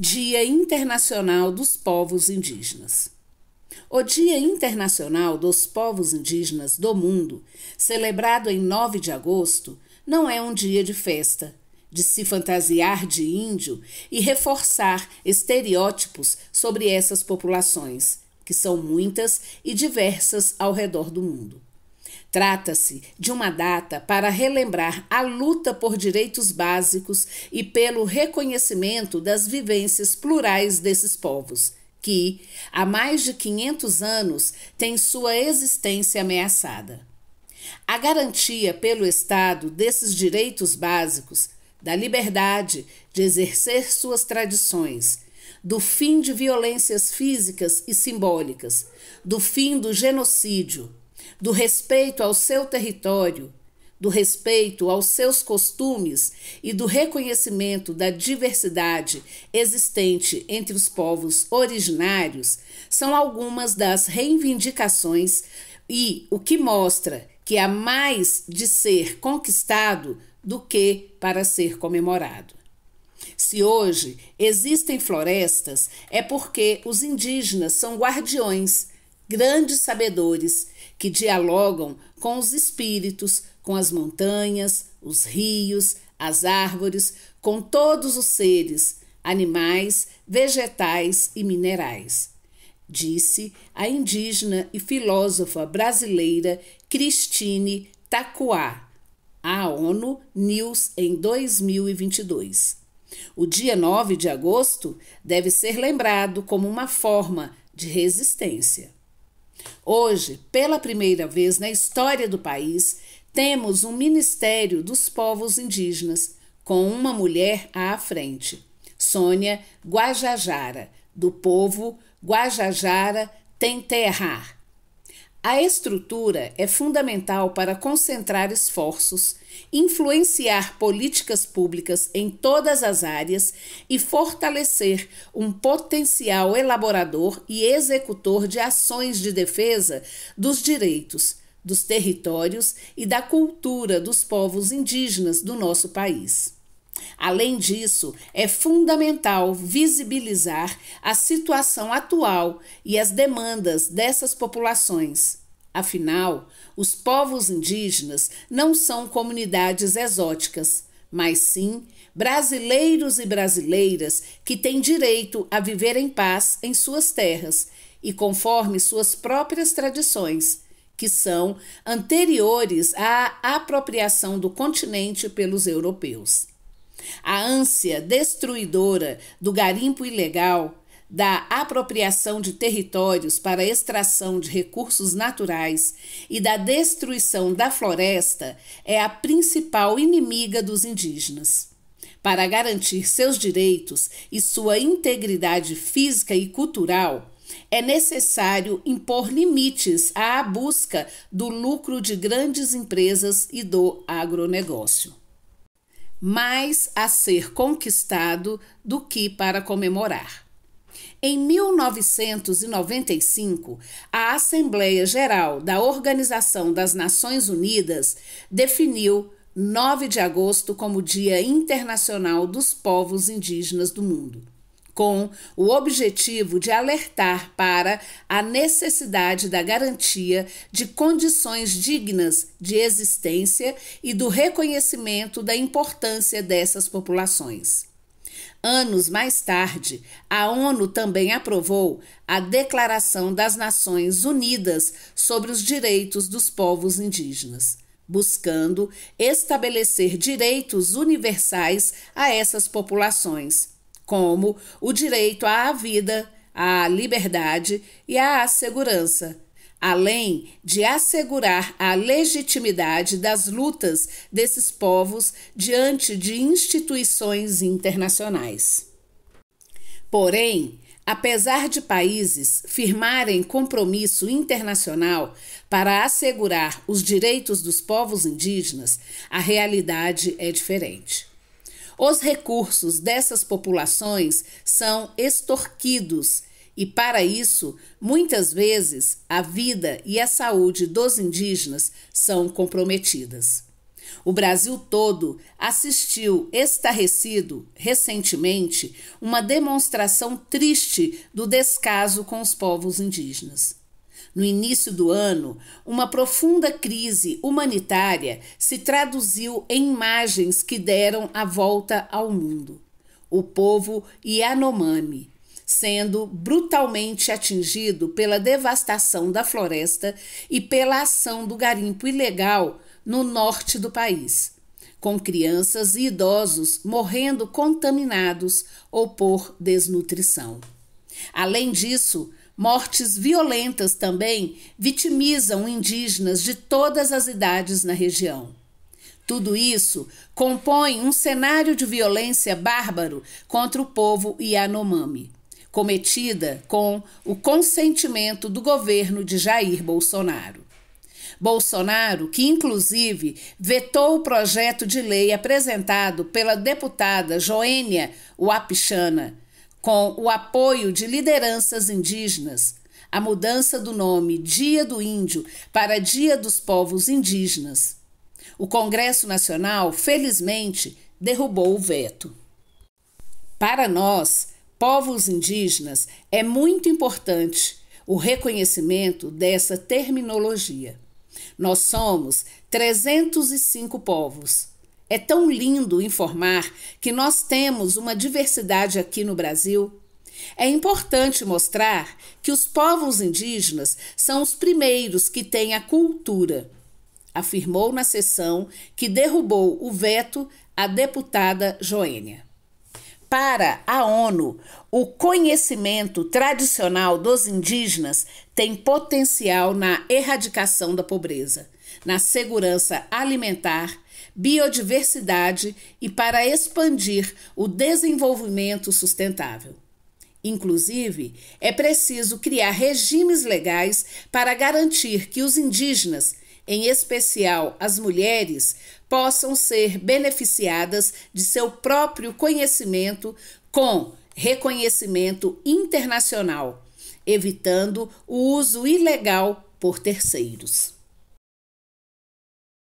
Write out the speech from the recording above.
Dia Internacional dos Povos Indígenas. O Dia Internacional dos Povos Indígenas do Mundo, celebrado em 9 de agosto, não é um dia de festa, de se fantasiar de índio e reforçar estereótipos sobre essas populações, que são muitas e diversas ao redor do mundo. Trata-se de uma data para relembrar a luta por direitos básicos e pelo reconhecimento das vivências plurais desses povos, que, há mais de 500 anos, têm sua existência ameaçada. A garantia pelo Estado desses direitos básicos, da liberdade de exercer suas tradições, do fim de violências físicas e simbólicas, do fim do genocídio, do respeito ao seu território, do respeito aos seus costumes e do reconhecimento da diversidade existente entre os povos originários são algumas das reivindicações e o que mostra que há mais de ser conquistado do que para ser comemorado. Se hoje existem florestas, é porque os indígenas são guardiões, grandes sabedores, que dialogam com os espíritos, com as montanhas, os rios, as árvores, com todos os seres, animais, vegetais e minerais, disse a indígena e filósofa brasileira Christine Tacuá, à ONU News em 2022. O dia 9 de agosto deve ser lembrado como uma forma de resistência. Hoje, pela primeira vez na história do país, temos um Ministério dos Povos Indígenas, com uma mulher à frente, Sônia Guajajara, do povo Guajajara Tenterrar. A estrutura é fundamental para concentrar esforços, influenciar políticas públicas em todas as áreas e fortalecer um potencial elaborador e executor de ações de defesa dos direitos, dos territórios e da cultura dos povos indígenas do nosso país. Além disso, é fundamental visibilizar a situação atual e as demandas dessas populações. Afinal, os povos indígenas não são comunidades exóticas, mas sim brasileiros e brasileiras que têm direito a viver em paz em suas terras e conforme suas próprias tradições, que são anteriores à apropriação do continente pelos europeus. A ânsia destruidora do garimpo ilegal, da apropriação de territórios para extração de recursos naturais e da destruição da floresta é a principal inimiga dos indígenas. Para garantir seus direitos e sua integridade física e cultural, é necessário impor limites à busca do lucro de grandes empresas e do agronegócio. Mais a ser conquistado do que para comemorar. Em 1995, a Assembleia Geral da Organização das Nações Unidas definiu 9 de agosto como Dia Internacional dos Povos Indígenas do Mundo, com o objetivo de alertar para a necessidade da garantia de condições dignas de existência e do reconhecimento da importância dessas populações. Anos mais tarde, a ONU também aprovou a Declaração das Nações Unidas sobre os Direitos dos Povos Indígenas, buscando estabelecer direitos universais a essas populações, como o direito à vida, à liberdade e à segurança, além de assegurar a legitimidade das lutas desses povos diante de instituições internacionais. Porém, apesar de países firmarem compromisso internacional para assegurar os direitos dos povos indígenas, a realidade é diferente. Os recursos dessas populações são extorquidos e, para isso, muitas vezes, a vida e a saúde dos indígenas são comprometidas. O Brasil todo assistiu estarrecido, recentemente, uma demonstração triste do descaso com os povos indígenas. No início do ano, uma profunda crise humanitária se traduziu em imagens que deram a volta ao mundo. O povo Yanomami, sendo brutalmente atingido pela devastação da floresta e pela ação do garimpo ilegal no norte do país, com crianças e idosos morrendo contaminados ou por desnutrição. Além disso, mortes violentas também vitimizam indígenas de todas as idades na região. Tudo isso compõe um cenário de violência bárbaro contra o povo Yanomami, cometida com o consentimento do governo de Jair Bolsonaro. Bolsonaro, que inclusive vetou o projeto de lei apresentado pela deputada Joênia Wapichana, com o apoio de lideranças indígenas, a mudança do nome Dia do Índio para Dia dos Povos Indígenas. O Congresso Nacional, felizmente, derrubou o veto. Para nós, povos indígenas, é muito importante o reconhecimento dessa terminologia. Nós somos 305 povos. É tão lindo informar que nós temos uma diversidade aqui no Brasil. É importante mostrar que os povos indígenas são os primeiros que têm a cultura, afirmou na sessão que derrubou o veto a deputada Joênia. Para a ONU, o conhecimento tradicional dos indígenas tem potencial na erradicação da pobreza, na segurança alimentar, biodiversidade e para expandir o desenvolvimento sustentável. Inclusive, é preciso criar regimes legais para garantir que os indígenas, em especial as mulheres, possam ser beneficiadas de seu próprio conhecimento com reconhecimento internacional, evitando o uso ilegal por terceiros.